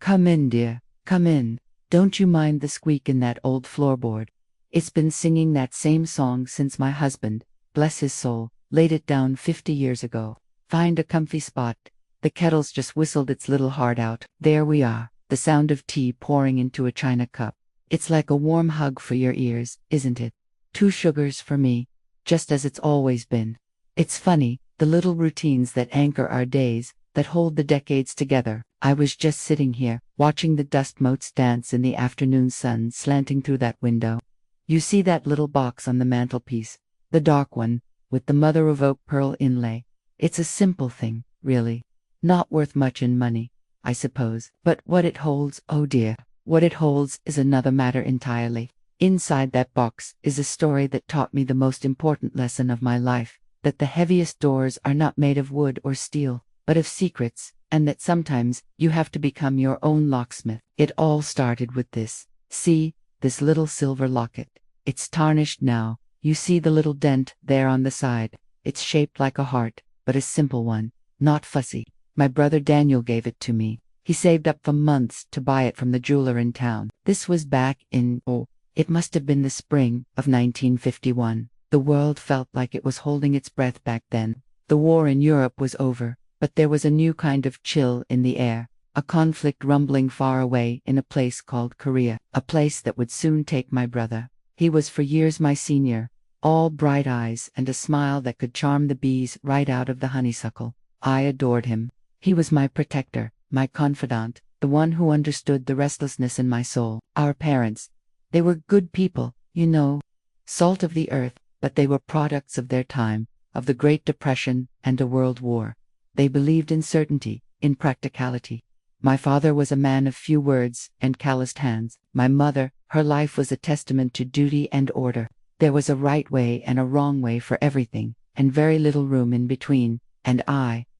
Come in, dear, come in. Don't you mind the squeak in that old floorboard? It's been singing that same song since my husband, bless his soul, laid it down 50 years ago. Find a comfy spot. The kettle's just whistled its little heart out. There we are, the sound of tea pouring into a china cup. It's like a warm hug for your ears, isn't it? 2 sugars for me, just as it's always been. It's funny, the little routines that anchor our days, that hold the decades together. I was just sitting here, watching the dust motes dance in the afternoon sun slanting through that window. You see that little box on the mantelpiece, the dark one, with the mother-of-oak pearl inlay. It's a simple thing, really. Not worth much in money, I suppose. But what it holds, oh dear, what it holds is another matter entirely. Inside that box is a story that taught me the most important lesson of my life, that the heaviest doors are not made of wood or steel, but of secrets, and that sometimes you have to become your own locksmith. It all started with this. See, this little silver locket. It's tarnished now. You see the little dent there on the side. It's shaped like a heart, but a simple one, not fussy. My brother Daniel gave it to me. He saved up for months to buy it from the jeweler in town. This was back in, it must have been the spring of 1951. The world felt like it was holding its breath back then. The war in Europe was over, but there was a new kind of chill in the air, a conflict rumbling far away in a place called Korea, a place that would soon take my brother. He was for years my senior, all bright eyes and a smile that could charm the bees right out of the honeysuckle. I adored him. He was my protector, my confidant, the one who understood the restlessness in my soul. Our parents, they were good people, you know, salt of the earth, but they were products of their time, of the Great Depression and a world war. They believed in certainty, in practicality. My father was a man of few words and calloused hands. My mother, her life was a testament to duty and order. There was a right way and a wrong way for everything, and very little room in between. And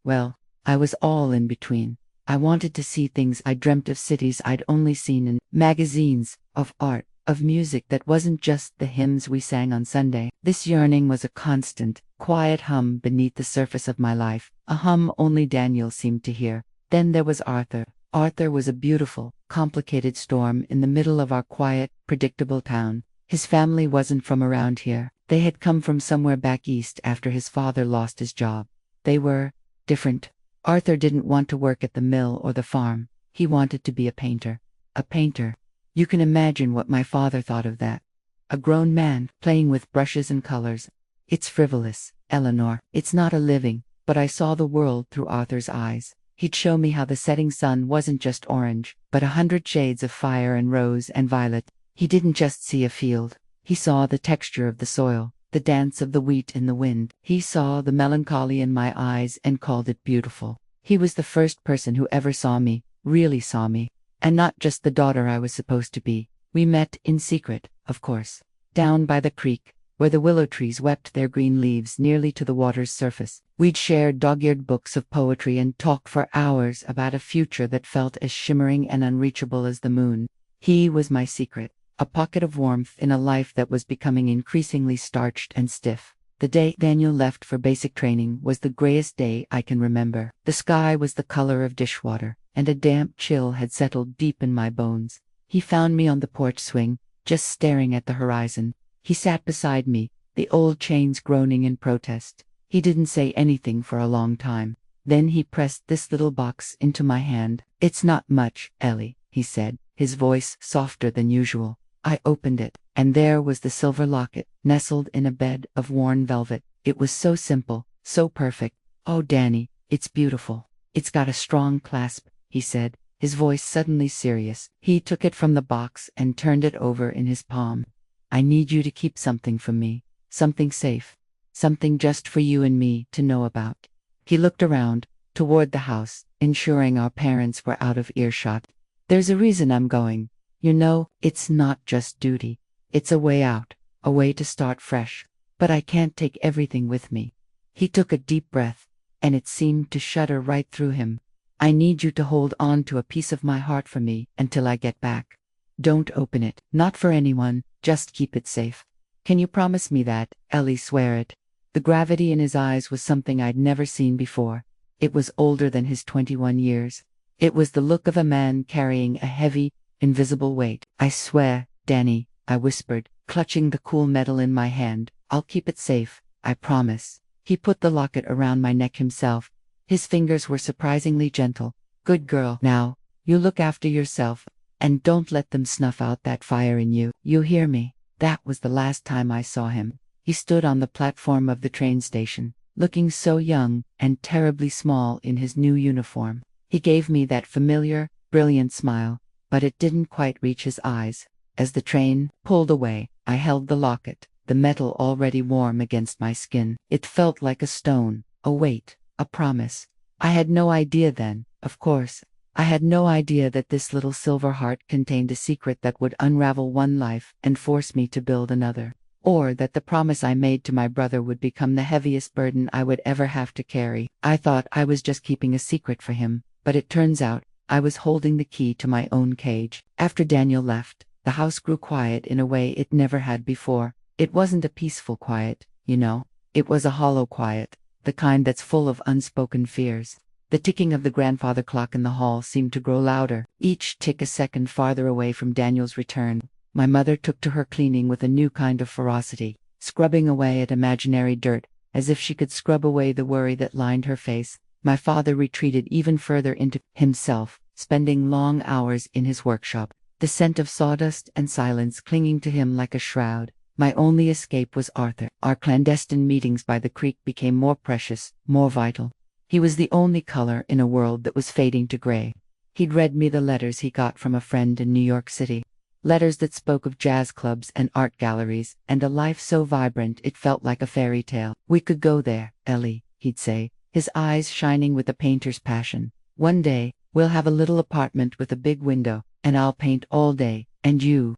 well, I was all in between. I wanted to see things. I dreamt of cities I'd only seen in magazines, of art, of music that wasn't just the hymns we sang on Sunday. This yearning was a constant, quiet hum beneath the surface of my life, a hum only Daniel seemed to hear. Then there was Arthur. Arthur was a beautiful, complicated storm in the middle of our quiet, predictable town. His family wasn't from around here. They had come from somewhere back east after his father lost his job. They were different. Arthur didn't want to work at the mill or the farm. He wanted to be a painter. A painter. You can imagine what my father thought of that. A grown man, playing with brushes and colors. It's frivolous, Eleanor. It's not a living, but I saw the world through Arthur's eyes. He'd show me how the setting sun wasn't just orange, but 100 shades of fire and rose and violet. He didn't just see a field. He saw the texture of the soil, the dance of the wheat in the wind. He saw the melancholy in my eyes and called it beautiful. He was the first person who ever saw me, really saw me, and not just the daughter I was supposed to be. We met in secret, of course, down by the creek, where the willow trees wept their green leaves nearly to the water's surface. We'd shared dog-eared books of poetry and talked for hours about a future that felt as shimmering and unreachable as the moon. He was my secret, a pocket of warmth in a life that was becoming increasingly starched and stiff. The day Daniel left for basic training was the grayest day I can remember. The sky was the color of dishwater, and a damp chill had settled deep in my bones. He found me on the porch swing, just staring at the horizon. He sat beside me, the old chains groaning in protest. He didn't say anything for a long time. Then he pressed this little box into my hand. "It's not much, Ellie," he said, his voice softer than usual. I opened it, and there was the silver locket, nestled in a bed of worn velvet. It was so simple, so perfect. "Oh, Danny, it's beautiful. It's got a strong clasp," he said, his voice suddenly serious. He took it from the box and turned it over in his palm. "I need you to keep something from me, something safe, something just for you and me to know about." He looked around, toward the house, ensuring our parents were out of earshot. "There's a reason I'm going. You know, it's not just duty. It's a way out, a way to start fresh. But I can't take everything with me." He took a deep breath, and it seemed to shudder right through him. "I need you to hold on to a piece of my heart for me until I get back. Don't open it, not for anyone, just keep it safe. Can you promise me that, Ellie? Swear it." The gravity in his eyes was something I'd never seen before. It was older than his 21 years. It was the look of a man carrying a heavy, invisible weight. "I swear, Danny," I whispered, clutching the cool metal in my hand, "I'll keep it safe, I promise." He put the locket around my neck himself. His fingers were surprisingly gentle. "Good girl. Now, you look after yourself, and don't let them snuff out that fire in you. You hear me?" That was the last time I saw him. He stood on the platform of the train station, looking so young and terribly small in his new uniform. He gave me that familiar, brilliant smile, but it didn't quite reach his eyes. As the train pulled away, I held the locket, the metal already warm against my skin. It felt like a stone, a weight, a promise. I had no idea then, of course. I had no idea that this little silver heart contained a secret that would unravel one life and force me to build another. Or that the promise I made to my brother would become the heaviest burden I would ever have to carry. I thought I was just keeping a secret for him, but it turns out I was holding the key to my own cage. After Daniel left, the house grew quiet in a way it never had before. It wasn't a peaceful quiet, you know. It was a hollow quiet, the kind that's full of unspoken fears. The ticking of the grandfather clock in the hall seemed to grow louder, each tick a second farther away from Daniel's return. My mother took to her cleaning with a new kind of ferocity, scrubbing away at imaginary dirt, as if she could scrub away the worry that lined her face. My father retreated even further into himself, spending long hours in his workshop, the scent of sawdust and silence clinging to him like a shroud. My only escape was Arthur. Our clandestine meetings by the creek became more precious, more vital. He was the only color in a world that was fading to gray. He'd read me the letters he got from a friend in New York City. Letters that spoke of jazz clubs and art galleries, and a life so vibrant it felt like a fairy tale. "We could go there, Ellie," he'd say, his eyes shining with a painter's passion. "One day, we'll have a little apartment with a big window, and I'll paint all day, and you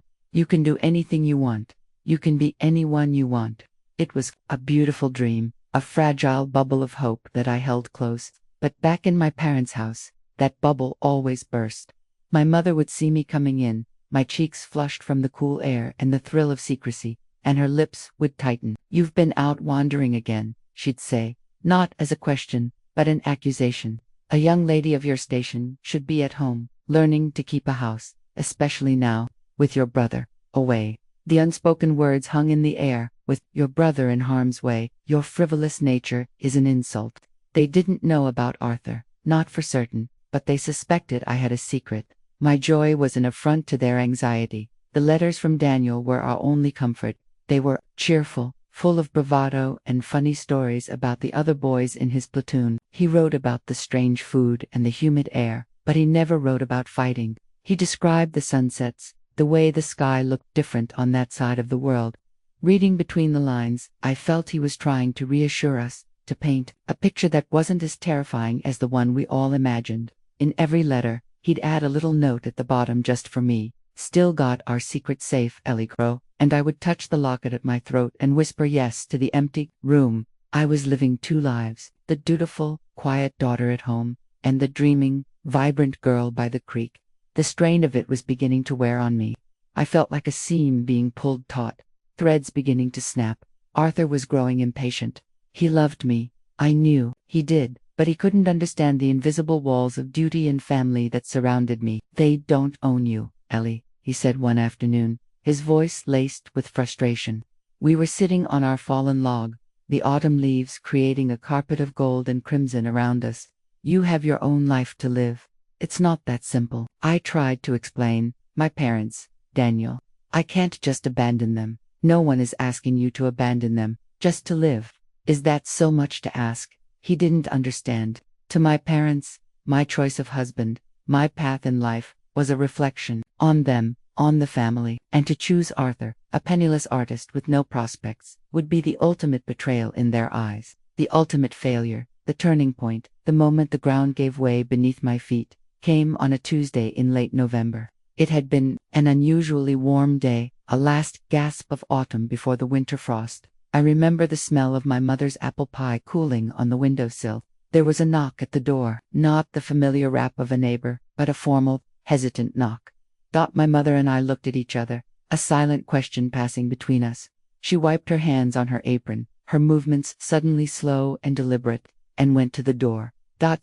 can do anything you want. You can be anyone you want." It was a beautiful dream, a fragile bubble of hope that I held close. But back in my parents' house, that bubble always burst. My mother would see me coming in, my cheeks flushed from the cool air and the thrill of secrecy, and her lips would tighten. "You've been out wandering again," she'd say, not as a question, but an accusation. "A young lady of your station should be at home, learning to keep a house, especially now, with your brother away." The unspoken words hung in the air, with "your brother in harm's way, your frivolous nature is an insult." They didn't know about Arthur, not for certain, but they suspected I had a secret. My joy was an affront to their anxiety. The letters from Daniel were our only comfort. They were cheerful, full of bravado and funny stories about the other boys in his platoon. He wrote about the strange food and the humid air, but he never wrote about fighting. He described the sunsets, the way the sky looked different on that side of the world. Reading between the lines, I felt he was trying to reassure us, to paint a picture that wasn't as terrifying as the one we all imagined. In every letter, he'd add a little note at the bottom just for me. "Still got our secret safe, Ellie Crow," and I would touch the locket at my throat and whisper yes to the empty room. I was living two lives, the dutiful, quiet daughter at home, and the dreaming, vibrant girl by the creek. The strain of it was beginning to wear on me. I felt like a seam being pulled taut, threads beginning to snap. Arthur was growing impatient. He loved me, I knew, he did, but he couldn't understand the invisible walls of duty and family that surrounded me. "They don't own you, Ellie," he said one afternoon, his voice laced with frustration. We were sitting on our fallen log, the autumn leaves creating a carpet of gold and crimson around us. "You have your own life to live. It's not that simple." I tried to explain. "My parents, Daniel. I can't just abandon them. No one is asking you to abandon them, just to live. Is that so much to ask?" He didn't understand. To my parents, my choice of husband, my path in life, was a reflection on them, on the family, and to choose Arthur, a penniless artist with no prospects, would be the ultimate betrayal in their eyes, the ultimate failure. The turning point, the moment the ground gave way beneath my feet, came on a Tuesday in late November. It had been an unusually warm day, a last gasp of autumn before the winter frost. I remember the smell of my mother's apple pie cooling on the windowsill. There was a knock at the door, not the familiar rap of a neighbor, but a formal, hesitant knock. My mother and I looked at each other, a silent question passing between us. She wiped her hands on her apron, her movements suddenly slow and deliberate, and went to the door.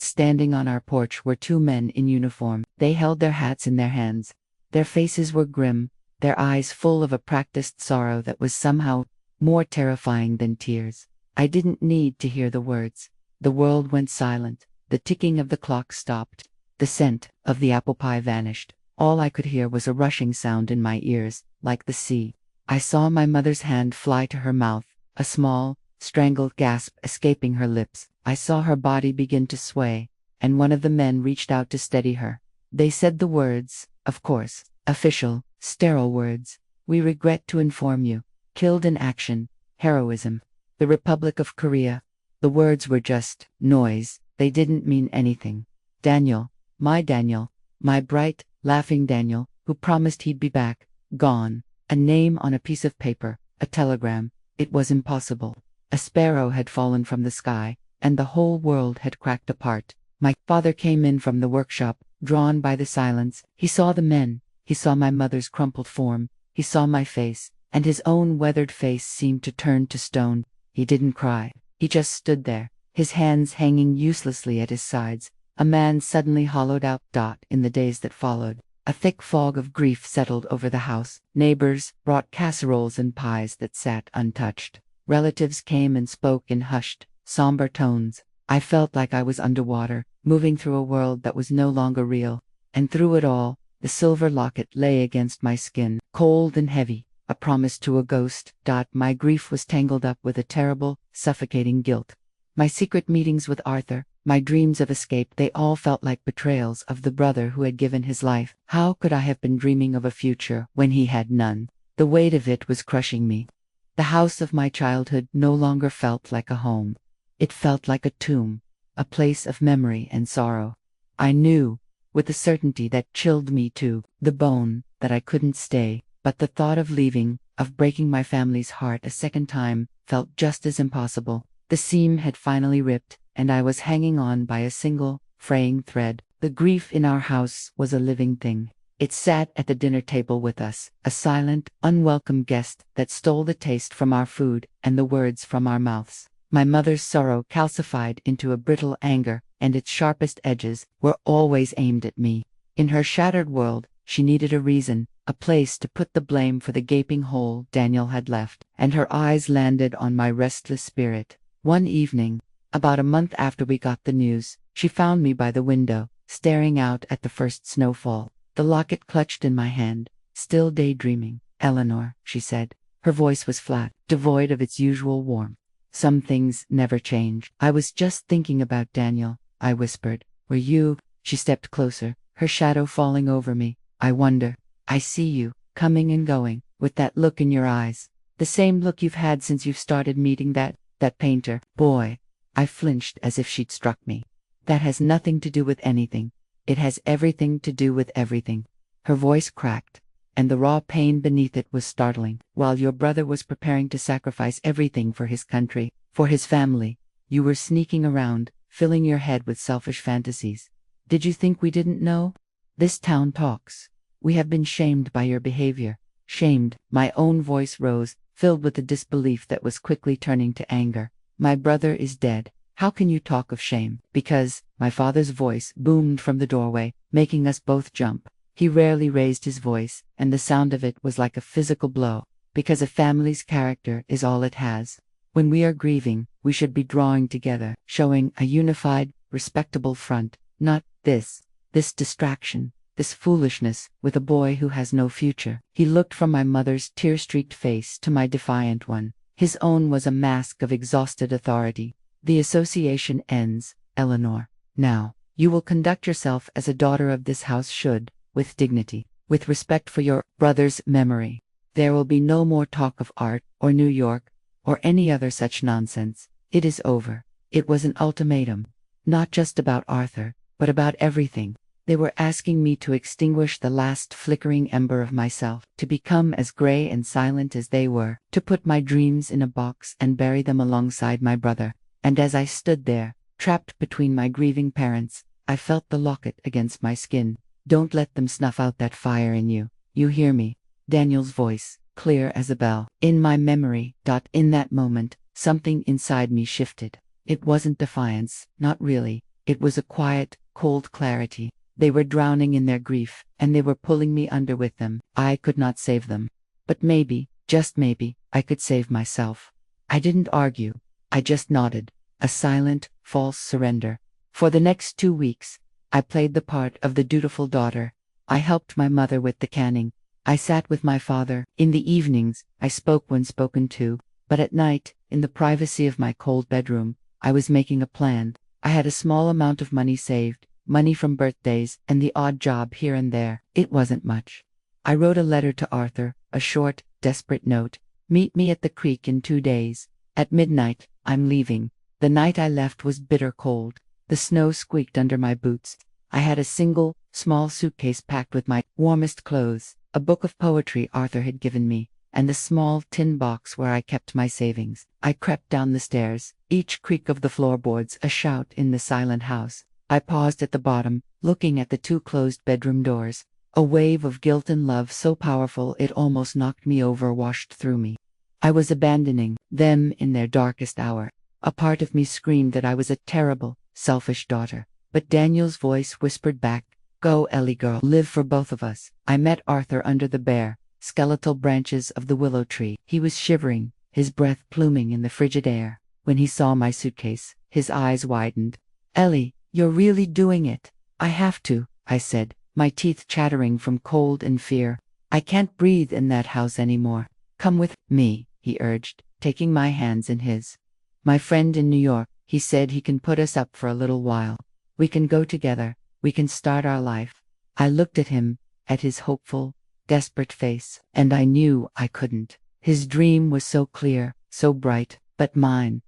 Standing on our porch were two men in uniform. They held their hats in their hands. Their faces were grim, their eyes full of a practiced sorrow that was somehow more terrifying than tears. I didn't need to hear the words. The world went silent. The ticking of the clock stopped. The scent of the apple pie vanished. All I could hear was a rushing sound in my ears, like the sea. I saw my mother's hand fly to her mouth, a small, strangled gasp escaping her lips. I saw her body begin to sway, and one of the men reached out to steady her. They said the words, of course, official, sterile words. "We regret to inform you. Killed in action. Heroism. The Republic of Korea." The words were just noise. They didn't mean anything. Daniel, my bright, laughing Daniel, who promised he'd be back, gone. A name on a piece of paper, a telegram. It was impossible. A sparrow had fallen from the sky, and the whole world had cracked apart. My father came in from the workshop, drawn by the silence. He saw the men. He saw my mother's crumpled form. He saw my face, and his own weathered face seemed to turn to stone. He didn't cry. He just stood there, his hands hanging uselessly at his sides. A man suddenly hollowed out. In the days that followed, a thick fog of grief settled over the house. Neighbors brought casseroles and pies that sat untouched. Relatives came and spoke in hushed, somber tones. I felt like I was underwater, moving through a world that was no longer real. And through it all, the silver locket lay against my skin, cold and heavy, a promise to a ghost. My grief was tangled up with a terrible, suffocating guilt. My secret meetings with Arthur, my dreams of escape, they all felt like betrayals of the brother who had given his life. How could I have been dreaming of a future when he had none? The weight of it was crushing me. The house of my childhood no longer felt like a home. It felt like a tomb, a place of memory and sorrow. I knew, with a certainty that chilled me to the bone, that I couldn't stay, but the thought of leaving, of breaking my family's heart a second time, felt just as impossible. The seam had finally ripped, and I was hanging on by a single, fraying thread. The grief in our house was a living thing. It sat at the dinner table with us, a silent, unwelcome guest that stole the taste from our food and the words from our mouths. My mother's sorrow calcified into a brittle anger, and its sharpest edges were always aimed at me. In her shattered world, she needed a reason, a place to put the blame for the gaping hole Daniel had left, and her eyes landed on my restless spirit. One evening, about a month after we got the news, she found me by the window, staring out at the first snowfall, the locket clutched in my hand, still daydreaming. "Eleanor," she said. Her voice was flat, devoid of its usual warmth. "Some things never change." "I was just thinking about Daniel," I whispered. "Were you?" She stepped closer, her shadow falling over me. "I wonder. I see you, coming and going, with that look in your eyes. The same look you've had since you've started meeting that painter boy." I flinched as if she'd struck me. "That has nothing to do with anything. It has everything to do with everything." Her voice cracked, and the raw pain beneath it was startling. "While your brother was preparing to sacrifice everything for his country, for his family, you were sneaking around, filling your head with selfish fantasies. Did you think we didn't know? This town talks. We have been shamed by your behavior." Shamed. My own voice rose, filled with the disbelief that was quickly turning to anger. "My brother is dead. How can you talk of shame?" "Because," my father's voice boomed from the doorway, making us both jump. He rarely raised his voice, and the sound of it was like a physical blow. "Because a family's character is all it has. When we are grieving, we should be drawing together, showing a unified, respectable front, not this distraction, this foolishness, with a boy who has no future." He looked from my mother's tear-streaked face to my defiant one. His own was a mask of exhausted authority. "The association ends, Eleanor. Now, you will conduct yourself as a daughter of this house should, with dignity, with respect for your brother's memory. There will be no more talk of art, or New York, or any other such nonsense. It is over." It was an ultimatum, not just about Arthur, but about everything. They were asking me to extinguish the last flickering ember of myself, to become as gray and silent as they were, to put my dreams in a box and bury them alongside my brother. And as I stood there, trapped between my grieving parents, I felt the locket against my skin. "Don't let them snuff out that fire in you. You hear me?" Daniel's voice, clear as a bell. In my memory. In that moment, something inside me shifted. It wasn't defiance, not really. It was a quiet, cold clarity. They were drowning in their grief, and they were pulling me under with them. I could not save them. But maybe, just maybe, I could save myself. I didn't argue. I just nodded. A silent, false surrender. For the next 2 weeks, I played the part of the dutiful daughter. I helped my mother with the canning. I sat with my father. In the evenings, I spoke when spoken to. But at night, in the privacy of my cold bedroom, I was making a plan. I had a small amount of money saved, money from birthdays, and the odd job here and there. It wasn't much. I wrote a letter to Arthur, a short, desperate note. Meet me at the creek in 2 days. At midnight, I'm leaving. The night I left was bitter cold. The snow squeaked under my boots. I had a single, small suitcase packed with my warmest clothes, a book of poetry Arthur had given me, and a small tin box where I kept my savings. I crept down the stairs, each creak of the floorboards a shout in the silent house. I paused at the bottom, looking at the 2 closed bedroom doors. A wave of guilt and love so powerful it almost knocked me over washed through me. I was abandoning them in their darkest hour. A part of me screamed that I was a terrible, selfish daughter. But Daniel's voice whispered back, "Go, Ellie girl, live for both of us." I met Arthur under the bare, skeletal branches of the willow tree. He was shivering, his breath pluming in the frigid air. When he saw my suitcase, his eyes widened. "Ellie, you're really doing it." "I have to," I said, my teeth chattering from cold and fear. "I can't breathe in that house anymore." "Come with me," he urged, taking my hands in his. "My friend in New York, he said he can put us up for a little while. We can go together, we can start our life." I looked at him, at his hopeful, desperate face, and I knew I couldn't. His dream was so clear, so bright, but mine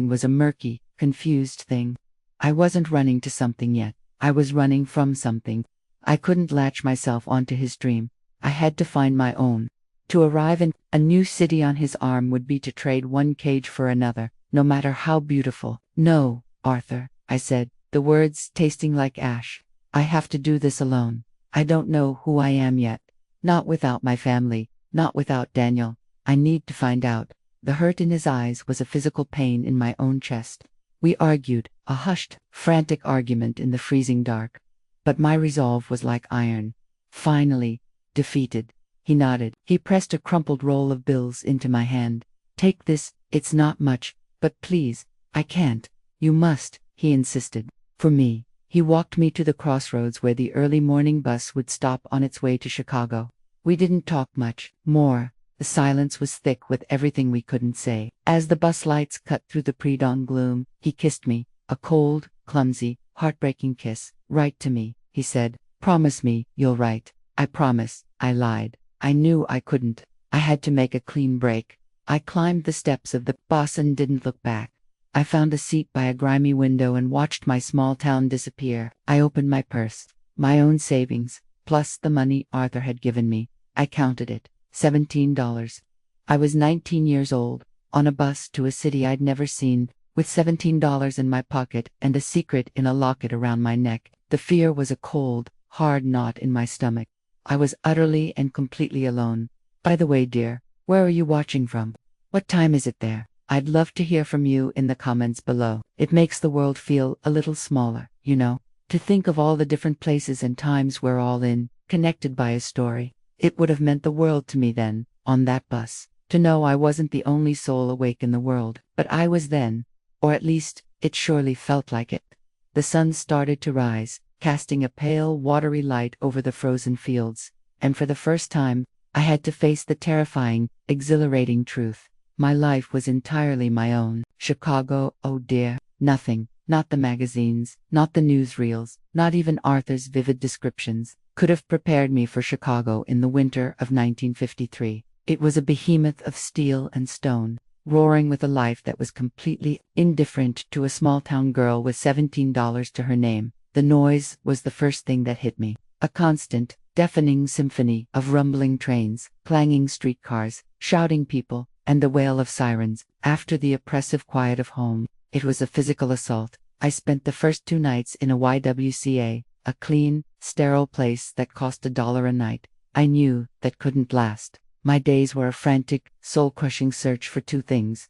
was a murky, confused thing. I wasn't running to something yet. I was running from something. I couldn't latch myself onto his dream. I had to find my own. To arrive in a new city on his arm would be to trade one cage for another, no matter how beautiful. "No, Arthur," I said, the words tasting like ash. "I have to do this alone. I don't know who I am yet. Not without my family, not without Daniel. I need to find out." The hurt in his eyes was a physical pain in my own chest. We argued, a hushed, frantic argument in the freezing dark. But my resolve was like iron. Finally, defeated. He nodded. He pressed a crumpled roll of bills into my hand. "Take this, it's not much, but please, I can't. You must," he insisted. "For me." He walked me to the crossroads where the early morning bus would stop on its way to Chicago. We didn't talk much more. The silence was thick with everything we couldn't say. As the bus lights cut through the pre-dawn gloom, he kissed me, a cold, clumsy, heartbreaking kiss. "Write to me," he said. "Promise me you'll write." "I promise." I lied. I knew I couldn't. I had to make a clean break. I climbed the steps of the bus and didn't look back. I found a seat by a grimy window and watched my small town disappear. I opened my purse, my own savings, plus the money Arthur had given me. I counted it. $17. I was 19 years old, on a bus to a city I'd never seen, with $17 in my pocket and a secret in a locket around my neck. The fear was a cold, hard knot in my stomach. I was utterly and completely alone. "By the way, dear, where are you watching from? What time is it there? I'd love to hear from you in the comments below. It makes the world feel a little smaller, you know, to think of all the different places and times we're all in, connected by a story. It would have meant the world to me then, on that bus, to know I wasn't the only soul awake in the world, but I was then, or at least, it surely felt like it." The sun started to rise, casting a pale, watery light over the frozen fields, and for the first time, I had to face the terrifying, exhilarating truth. My life was entirely my own. Chicago, oh dear, nothing, not the magazines, not the newsreels, not even Arthur's vivid descriptions, could have prepared me for Chicago in the winter of 1953. It was a behemoth of steel and stone, roaring with a life that was completely indifferent to a small-town girl with $17 to her name. The noise was the first thing that hit me. A constant, deafening symphony of rumbling trains, clanging streetcars, shouting people, and the wail of sirens. After the oppressive quiet of home, it was a physical assault. I spent the first 2 nights in a YWCA, a clean, sterile place that cost $1 a night. I knew that couldn't last. My days were a frantic, soul-crushing search for 2 things: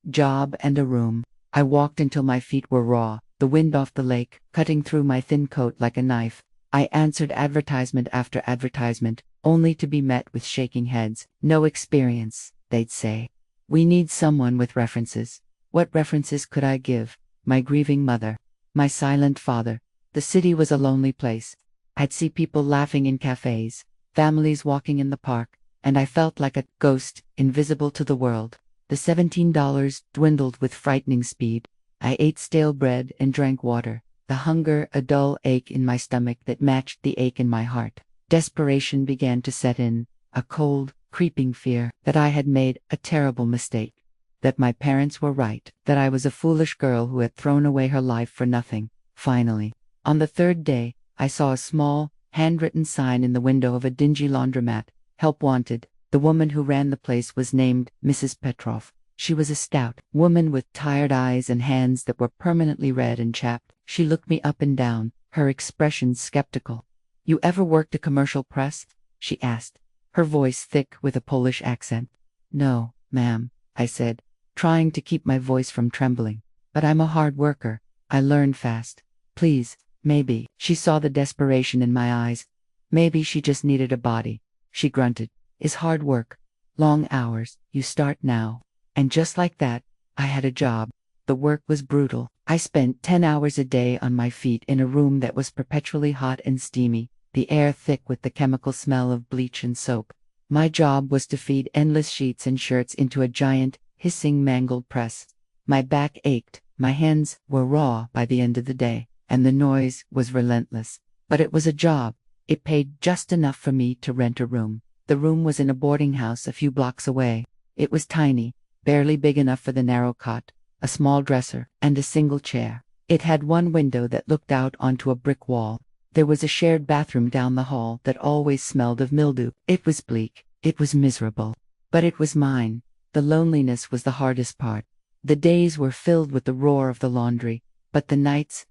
job and a room. I walked until my feet were raw, the wind off the lake, cutting through my thin coat like a knife. I answered advertisement after advertisement, only to be met with shaking heads. No experience, they'd say. We need someone with references. What references could I give? My grieving mother. My silent father. The city was a lonely place. I'd see people laughing in cafes, families walking in the park, and I felt like a ghost, invisible to the world. The $17 dwindled with frightening speed. I ate stale bread and drank water. The hunger, a dull ache in my stomach that matched the ache in my heart. Desperation began to set in, a cold, creeping fear that I had made a terrible mistake, that my parents were right, that I was a foolish girl who had thrown away her life for nothing. Finally, on the third day, I saw a small, handwritten sign in the window of a dingy laundromat, "Help wanted." The woman who ran the place was named Mrs. Petrov. She was a stout woman with tired eyes and hands that were permanently red and chapped. She looked me up and down, her expression skeptical. "You ever worked a commercial press?" she asked, her voice thick with a Polish accent. "No, ma'am," I said, trying to keep my voice from trembling. "But I'm a hard worker. I learn fast. Please, maybe." She saw the desperation in my eyes. Maybe she just needed a body. She grunted. "Is hard work. Long hours. You start now." And just like that, I had a job. The work was brutal. I spent 10 hours a day on my feet in a room that was perpetually hot and steamy, the air thick with the chemical smell of bleach and soap. My job was to feed endless sheets and shirts into a giant, hissing, mangled press. My back ached, my hands were raw by the end of the day, and the noise was relentless. But it was a job. It paid just enough for me to rent a room. The room was in a boarding house a few blocks away. It was tiny, barely big enough for the narrow cot, a small dresser, and a single chair. It had one window that looked out onto a brick wall. There was a shared bathroom down the hall that always smelled of mildew. It was bleak. It was miserable. But it was mine. The loneliness was the hardest part. The days were filled with the roar of the laundry, but the nights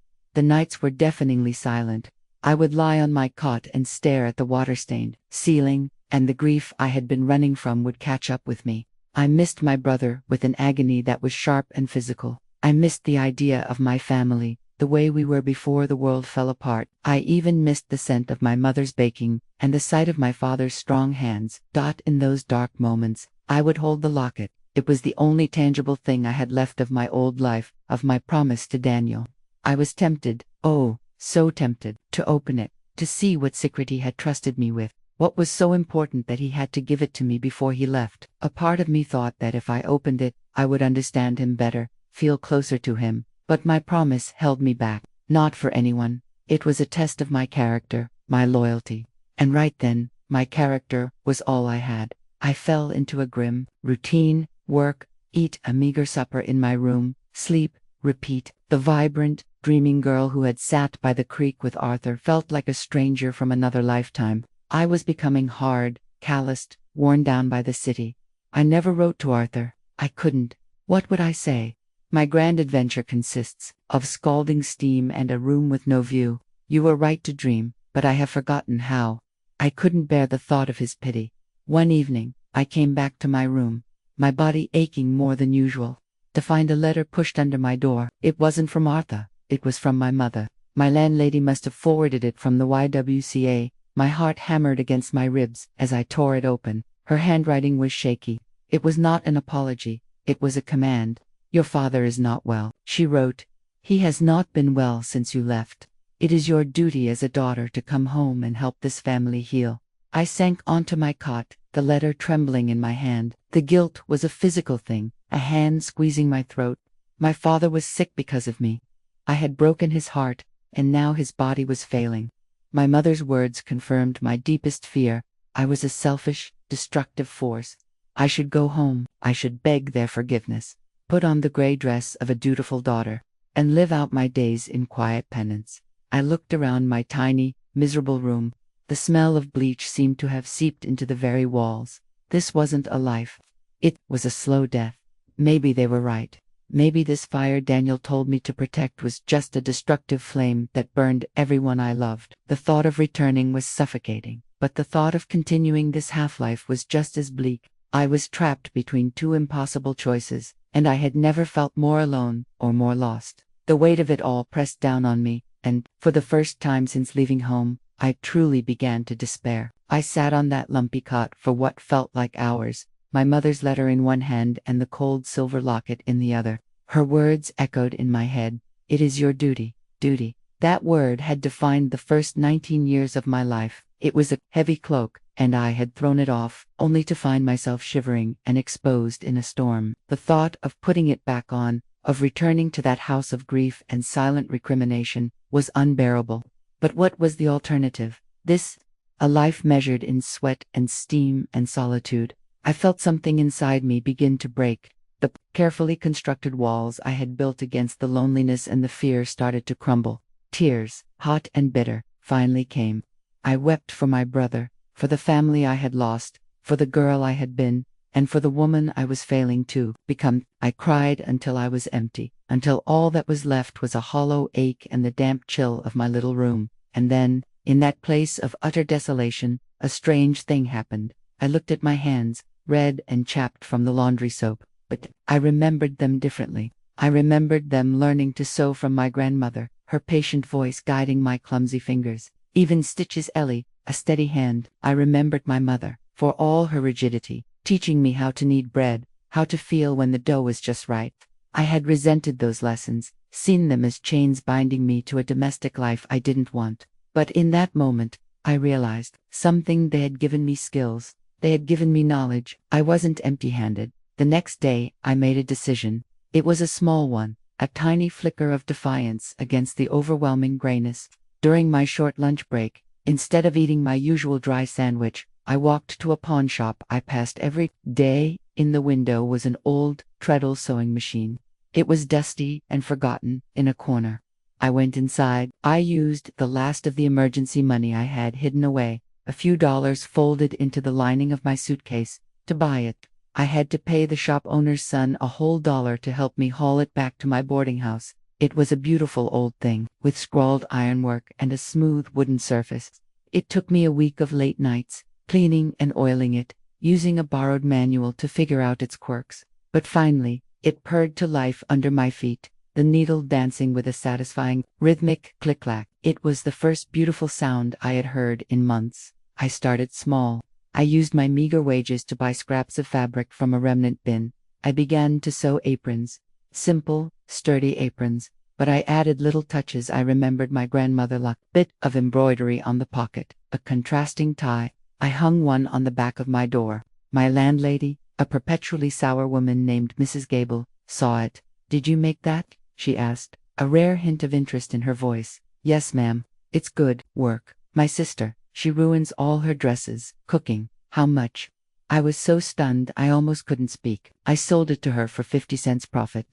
were deafeningly silent. I would lie on my cot and stare at the water-stained ceiling, and the grief I had been running from would catch up with me. I missed my brother with an agony that was sharp and physical. I missed the idea of my family, the way we were before the world fell apart. I even missed the scent of my mother's baking, and the sight of my father's strong hands. In those dark moments, I would hold the locket. It was the only tangible thing I had left of my old life, of my promise to Daniel. I was tempted, oh, so tempted, to open it, to see what secret he had trusted me with. What was so important that he had to give it to me before he left? A part of me thought that if I opened it, I would understand him better, feel closer to him. But my promise held me back. Not for anyone. It was a test of my character, my loyalty. And right then, my character was all I had. I fell into a grim routine: work, eat a meager supper in my room, sleep, repeat. The vibrant, dreaming girl who had sat by the creek with Arthur felt like a stranger from another lifetime. I was becoming hard, calloused, worn down by the city. I never wrote to Arthur. I couldn't. What would I say? My grand adventure consists of scalding steam and a room with no view. You were right to dream, but I have forgotten how. I couldn't bear the thought of his pity. One evening, I came back to my room, my body aching more than usual, to find a letter pushed under my door. It wasn't from Arthur. It was from my mother. My landlady must have forwarded it from the YWCA. My heart hammered against my ribs as I tore it open. Her handwriting was shaky. It was not an apology. It was a command. "Your father is not well," she wrote. "He has not been well since you left. It is your duty as a daughter to come home and help this family heal." I sank onto my cot, the letter trembling in my hand. The guilt was a physical thing, a hand squeezing my throat. My father was sick because of me. I had broken his heart, and now his body was failing. My mother's words confirmed my deepest fear. I was a selfish, destructive force. I should go home. I should beg their forgiveness, put on the gray dress of a dutiful daughter, and live out my days in quiet penance. I looked around my tiny, miserable room. The smell of bleach seemed to have seeped into the very walls. This wasn't a life. It was a slow death. Maybe they were right. Maybe this fire Daniel told me to protect was just a destructive flame that burned everyone I loved. The thought of returning was suffocating, but the thought of continuing this half-life was just as bleak. I was trapped between two impossible choices, and I had never felt more alone or more lost. The weight of it all pressed down on me, and, for the first time since leaving home, I truly began to despair. I sat on that lumpy cot for what felt like hours, my mother's letter in one hand and the cold silver locket in the other. Her words echoed in my head. It is your duty, duty. That word had defined the first 19 years of my life. It was a heavy cloak, and I had thrown it off, only to find myself shivering and exposed in a storm. The thought of putting it back on, of returning to that house of grief and silent recrimination, was unbearable. But what was the alternative? This, a life measured in sweat and steam and solitude. I felt something inside me begin to break. The carefully constructed walls I had built against the loneliness and the fear started to crumble. Tears, hot and bitter, finally came. I wept for my brother, for the family I had lost, for the girl I had been, and for the woman I was failing to become. I cried until I was empty, until all that was left was a hollow ache and the damp chill of my little room. And then, in that place of utter desolation, a strange thing happened. I looked at my hands, red and chapped from the laundry soap, but I remembered them differently. I remembered them learning to sew from my grandmother, her patient voice guiding my clumsy fingers. Even Stitch's Ellie, a steady hand. I remembered my mother, for all her rigidity, teaching me how to knead bread, how to feel when the dough was just right. I had resented those lessons, seen them as chains binding me to a domestic life I didn't want. But in that moment, I realized something. They had given me skills. They had given me knowledge. I wasn't empty-handed. The next day, I made a decision. It was a small one, a tiny flicker of defiance against the overwhelming grayness. During my short lunch break, instead of eating my usual dry sandwich, I walked to a pawn shop I passed every day. In the window was an old treadle sewing machine. It was dusty and forgotten in a corner. I went inside. I used the last of the emergency money I had hidden away, a few dollars folded into the lining of my suitcase, to buy it. I had to pay the shop owner's son a whole $1 to help me haul it back to my boarding house. It was a beautiful old thing, with scrawled ironwork and a smooth wooden surface. It took me a week of late nights, cleaning and oiling it, using a borrowed manual to figure out its quirks. But finally, it purred to life under my feet, the needle dancing with a satisfying, rhythmic click-clack. It was the first beautiful sound I had heard in months. I started small. I used my meager wages to buy scraps of fabric from a remnant bin. I began to sew aprons. Simple, sturdy aprons, but I added little touches. I remembered my grandmother locked bit of embroidery on the pocket, a contrasting tie. I hung one on the back of my door. My landlady, a perpetually sour woman named Mrs. Gable, saw it. "Did you make that?" she asked, a rare hint of interest in her voice. "Yes, ma'am. It's good work. My sister, she ruins all her dresses. Cooking." "How much?" I was so stunned I almost couldn't speak. "I sold it to her for 50 cents profit."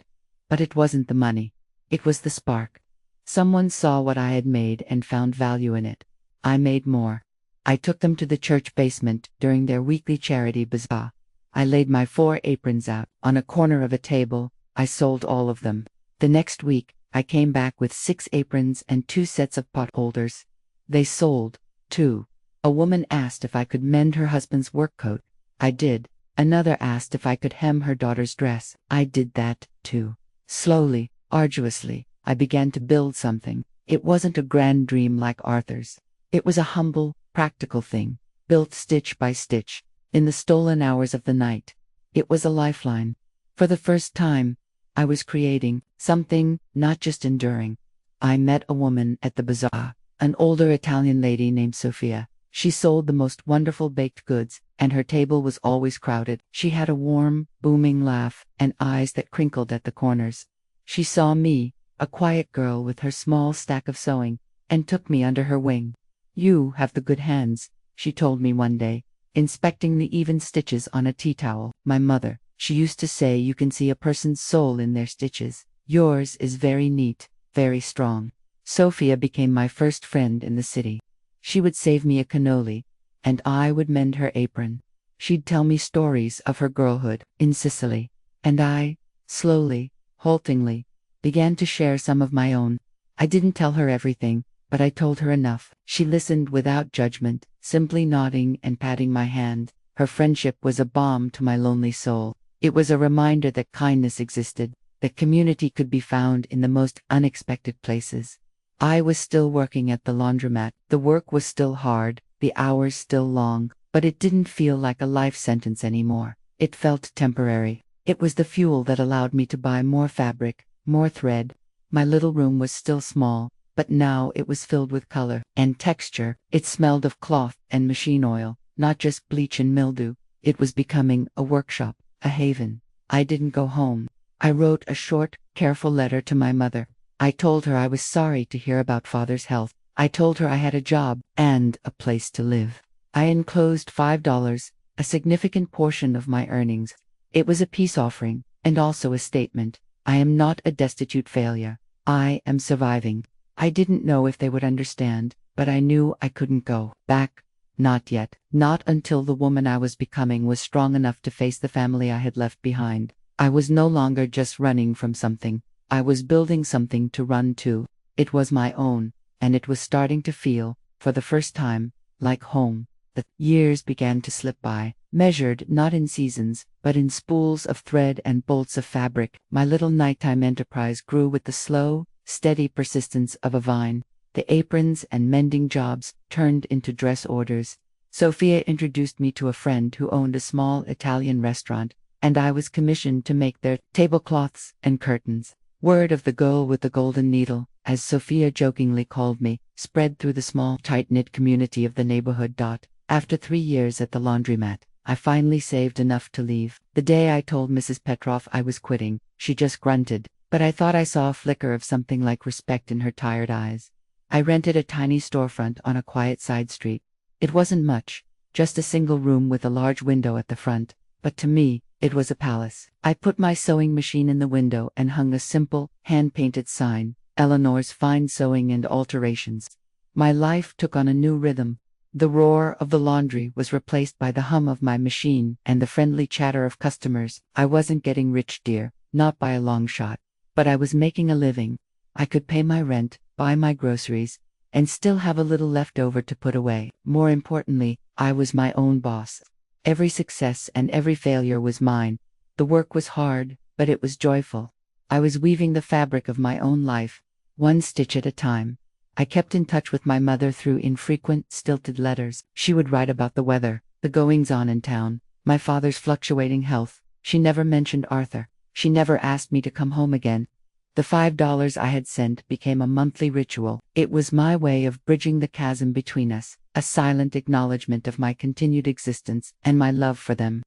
But it wasn't the money. It was the spark. Someone saw what I had made and found value in it. I made more. I took them to the church basement during their weekly charity bazaar. I laid my 4 aprons out on a corner of a table. I sold all of them. The next week, I came back with 6 aprons and 2 sets of pot holders. They sold, too. A woman asked if I could mend her husband's work coat. I did. Another asked if I could hem her daughter's dress. I did that, too. Slowly, arduously, I began to build something. It wasn't a grand dream like Arthur's. It was a humble, practical thing, built stitch by stitch, in the stolen hours of the night. It was a lifeline. For the first time, I was creating something, not just enduring. I met a woman at the bazaar, an older Italian lady named Sophia. She sold the most wonderful baked goods, and her table was always crowded. She had a warm, booming laugh, and eyes that crinkled at the corners. She saw me, a quiet girl with her small stack of sewing, and took me under her wing. "You have the good hands," she told me one day, inspecting the even stitches on a tea towel. "My mother, she used to say you can see a person's soul in their stitches. Yours is very neat, very strong." Sophia became my first friend in the city. She would save me a cannoli, and I would mend her apron. She'd tell me stories of her girlhood in Sicily, and I, slowly, haltingly, began to share some of my own. I didn't tell her everything, but I told her enough. She listened without judgment, simply nodding and patting my hand. Her friendship was a balm to my lonely soul. It was a reminder that kindness existed, that community could be found in the most unexpected places. I was still working at the laundromat. The work was still hard, the hours still long, but it didn't feel like a life sentence anymore. It felt temporary. It was the fuel that allowed me to buy more fabric, more thread. My little room was still small, but now it was filled with color and texture. It smelled of cloth and machine oil, not just bleach and mildew. It was becoming a workshop, a haven. I didn't go home. I wrote a short, careful letter to my mother. I told her I was sorry to hear about father's health. I told her I had a job and a place to live. I enclosed $5, a significant portion of my earnings. It was a peace offering, and also a statement. I am not a destitute failure. I am surviving. I didn't know if they would understand, but I knew I couldn't go back. Not yet. Not until the woman I was becoming was strong enough to face the family I had left behind. I was no longer just running from something. I was building something to run to. It was my own, and it was starting to feel, for the first time, like home. The years began to slip by, measured not in seasons, but in spools of thread and bolts of fabric. My little nighttime enterprise grew with the slow, steady persistence of a vine. The aprons and mending jobs turned into dress orders. Sophia introduced me to a friend who owned a small Italian restaurant, and I was commissioned to make their tablecloths and curtains. Word of the girl with the golden needle, as Sophia jokingly called me, spread through the small, tight-knit community of the neighborhood. After 3 years at the laundromat, I finally saved enough to leave. The day I told Mrs. Petrov I was quitting, she just grunted, but I thought I saw a flicker of something like respect in her tired eyes. I rented a tiny storefront on a quiet side street. It wasn't much, just a single room with a large window at the front, but to me, it was a palace. I put my sewing machine in the window and hung a simple, hand-painted sign, Eleanor's Fine Sewing and Alterations. My life took on a new rhythm. The roar of the laundry was replaced by the hum of my machine and the friendly chatter of customers. I wasn't getting rich, dear, not by a long shot, but I was making a living. I could pay my rent, buy my groceries, and still have a little left over to put away. More importantly, I was my own boss. Every success and every failure was mine. The work was hard, but it was joyful. I was weaving the fabric of my own life, one stitch at a time. I kept in touch with my mother through infrequent, stilted letters. She would write about the weather, the goings-on in town, my father's fluctuating health. She never mentioned Arthur. She never asked me to come home again. The $5 I had sent became a monthly ritual. It was my way of bridging the chasm between us, a silent acknowledgement of my continued existence and my love for them.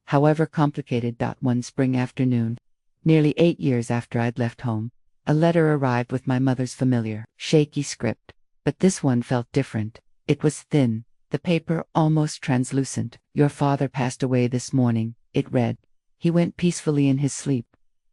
However complicated. One spring afternoon, nearly 8 years after I'd left home, a letter arrived with my mother's familiar, shaky script. But this one felt different. It was thin, the paper almost translucent. "Your father passed away this morning," it read. "He went peacefully in his sleep.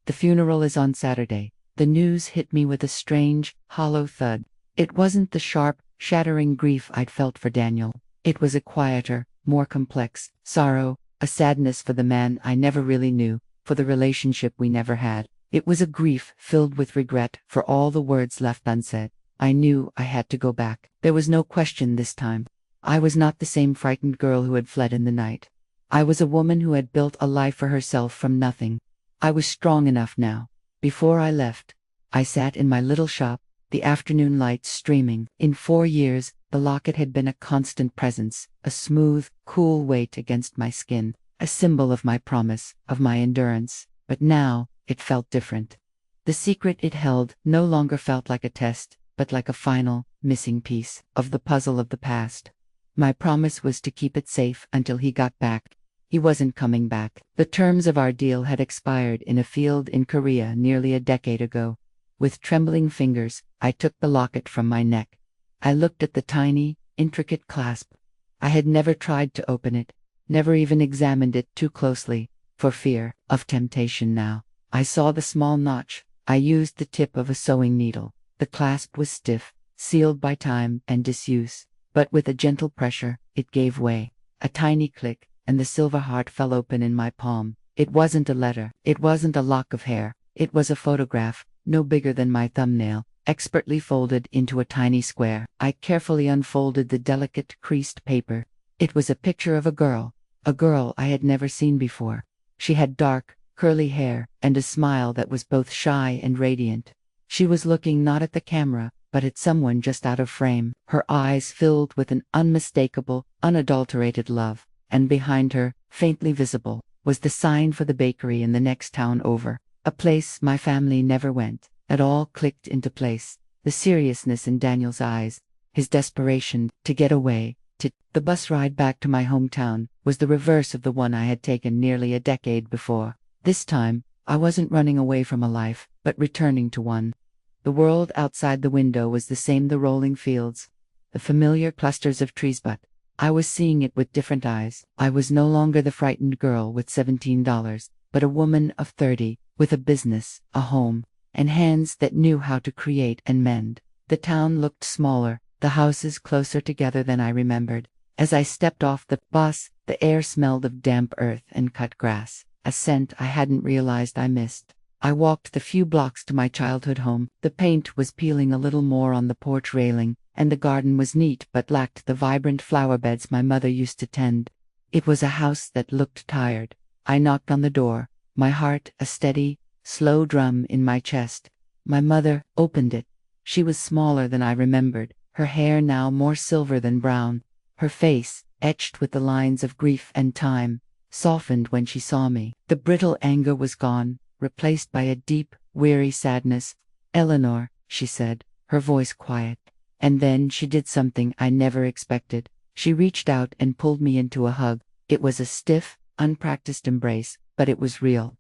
The funeral is on Saturday." The news hit me with a strange, hollow thud. It wasn't the sharp, shattering grief I'd felt for Daniel. It was a quieter, more complex sorrow, a sadness for the man I never really knew, for the relationship we never had. It was a grief filled with regret for all the words left unsaid. I knew I had to go back. There was no question this time. I was not the same frightened girl who had fled in the night. I was a woman who had built a life for herself from nothing. I was strong enough now. Before I left, I sat in my little shop, the afternoon light streaming. In 4 years, the locket had been a constant presence, a smooth, cool weight against my skin, a symbol of my promise, of my endurance. But now, it felt different. The secret it held no longer felt like a test, but like a final, missing piece of the puzzle of the past. My promise was to keep it safe until he got back. He wasn't coming back. The terms of our deal had expired in a field in Korea nearly a decade ago. With trembling fingers, I took the locket from my neck. I looked at the tiny, intricate clasp. I had never tried to open it, never even examined it too closely, for fear of temptation. Now I saw the small notch. I used the tip of a sewing needle. The clasp was stiff, sealed by time and disuse, but with a gentle pressure, it gave way. A tiny click, and the silver heart fell open in my palm. It wasn't a letter. It wasn't a lock of hair. It was a photograph, no bigger than my thumbnail, expertly folded into a tiny square. I carefully unfolded the delicate, creased paper. It was a picture of a girl I had never seen before. She had dark, curly hair, and a smile that was both shy and radiant. She was looking not at the camera, but at someone just out of frame, her eyes filled with an unmistakable, unadulterated love, and behind her, faintly visible, was the sign for the bakery in the next town over, a place my family never went. It all clicked into place, the seriousness in Daniel's eyes, his desperation to get away. The bus ride back to my hometown was the reverse of the one I had taken nearly a decade before. This time, I wasn't running away from a life, but returning to one. The world outside the window was the same, the rolling fields, the familiar clusters of trees, but I was seeing it with different eyes. I was no longer the frightened girl with $17, but a woman of 30, with a business, a home, and hands that knew how to create and mend. The town looked smaller, the houses closer together than I remembered. As I stepped off the bus, the air smelled of damp earth and cut grass, a scent I hadn't realized I missed. I walked the few blocks to my childhood home. The paint was peeling a little more on the porch railing, and the garden was neat but lacked the vibrant flower beds my mother used to tend. It was a house that looked tired. I knocked on the door, my heart a steady, slow drum in my chest. My mother opened it. She was smaller than I remembered, her hair now more silver than brown. Her face, etched with the lines of grief and time, softened when she saw me. The brittle anger was gone, replaced by a deep, weary sadness. "Eleanor," she said, her voice quiet. And then she did something I never expected. She reached out and pulled me into a hug. It was a stiff, unpracticed embrace, but it was real.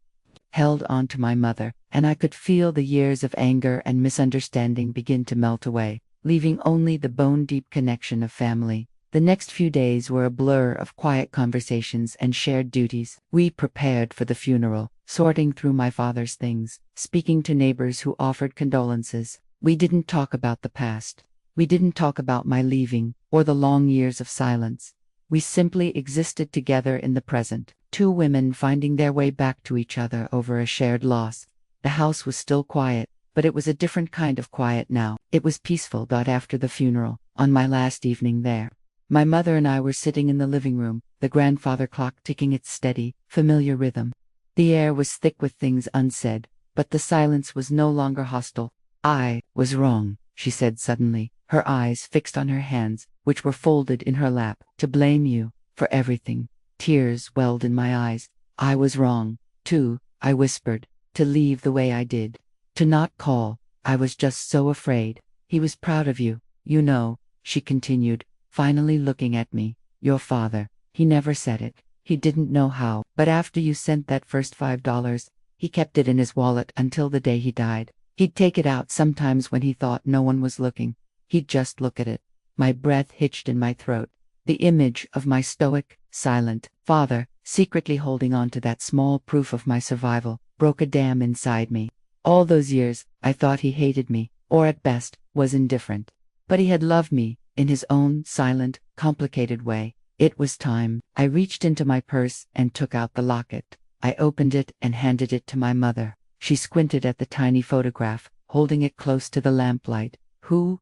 Held on to my mother, and I could feel the years of anger and misunderstanding begin to melt away, leaving only the bone-deep connection of family. The next few days were a blur of quiet conversations and shared duties. We prepared for the funeral, sorting through my father's things, speaking to neighbors who offered condolences. We didn't talk about the past. We didn't talk about my leaving, or the long years of silence. We simply existed together in the present, two women finding their way back to each other over a shared loss. The house was still quiet, but it was a different kind of quiet now. It was peaceful. After the funeral, on my last evening there, my mother and I were sitting in the living room, the grandfather clock ticking its steady, familiar rhythm. The air was thick with things unsaid, but the silence was no longer hostile. "I was wrong," she said suddenly, her eyes fixed on her hands, which were folded in her lap. "To blame you for everything." Tears welled in my eyes. "I was wrong, too," I whispered, "to leave the way I did. To not call. I was just so afraid. He was proud of you, you know," she continued, finally looking at me. "Your father, he never said it. He didn't know how. But after you sent that first $5, he kept it in his wallet until the day he died. He'd take it out sometimes when he thought no one was looking. He'd just look at it." My breath hitched in my throat. The image of my stoic, silent father, secretly holding on to that small proof of my survival, broke a dam inside me. All those years, I thought he hated me, or at best, was indifferent. But he had loved me, in his own silent, complicated way. It was time. I reached into my purse and took out the locket. I opened it and handed it to my mother. She squinted at the tiny photograph, holding it close to the lamplight. Who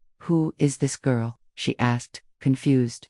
is this girl?" she asked, confused.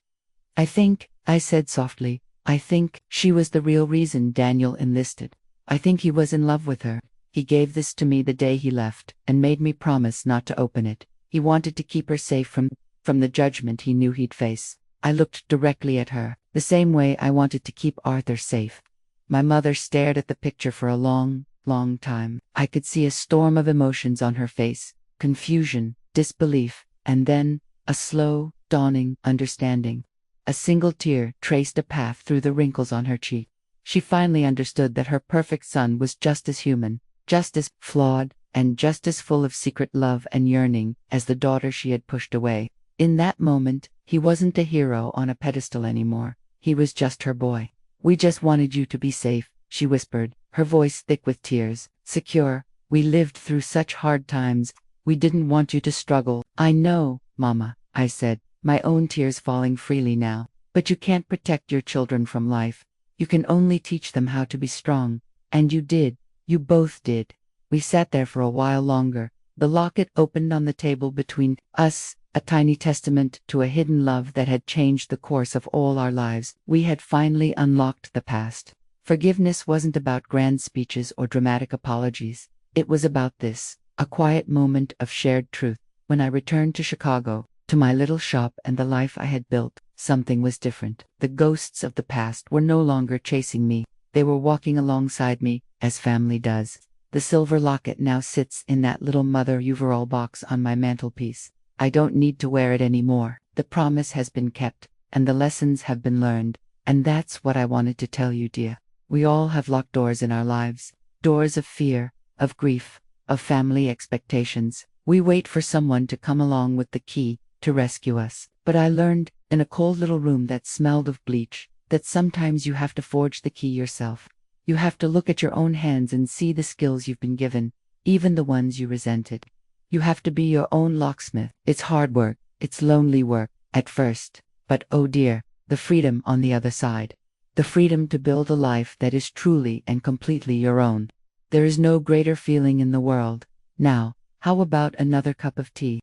I said softly, "I think she was the real reason Daniel enlisted. I think he was in love with her. He gave this to me the day he left, and made me promise not to open it. He wanted to keep her safe from the judgment he knew he'd face." I looked directly at her, the same way I wanted to keep Arthur safe. My mother stared at the picture for a long, long time. I could see a storm of emotions on her face, confusion, disbelief, and then a slow, dawning understanding. A single tear traced a path through the wrinkles on her cheek. She finally understood that her perfect son was just as human, just as flawed, and just as full of secret love and yearning as the daughter she had pushed away. In that moment, he wasn't a hero on a pedestal anymore. He was just her boy. "We just wanted you to be safe," she whispered, her voice thick with tears. "Secure. We lived through such hard times. We didn't want you to struggle." "I know, Mama," I said, my own tears falling freely now. "But you can't protect your children from life. You can only teach them how to be strong. And you did. You both did." We sat there for a while longer. The locket opened on the table between us, a tiny testament to a hidden love that had changed the course of all our lives. We had finally unlocked the past. Forgiveness wasn't about grand speeches or dramatic apologies. It was about this, a quiet moment of shared truth. When I returned to Chicago, to my little shop and the life I had built, something was different. The ghosts of the past were no longer chasing me. They were walking alongside me, as family does. The silver locket now sits in that little mother overall box on my mantelpiece. I don't need to wear it anymore. The promise has been kept, and the lessons have been learned. And that's what I wanted to tell you, dear. We all have locked doors in our lives. Doors of fear, of grief, of family expectations. We wait for someone to come along with the key to rescue us. But I learned, in a cold little room that smelled of bleach, that sometimes you have to forge the key yourself. You have to look at your own hands and see the skills you've been given, even the ones you resented. You have to be your own locksmith. It's hard work. It's lonely work, at first. But oh dear, the freedom on the other side. The freedom to build a life that is truly and completely your own. There is no greater feeling in the world. Now, how about another cup of tea?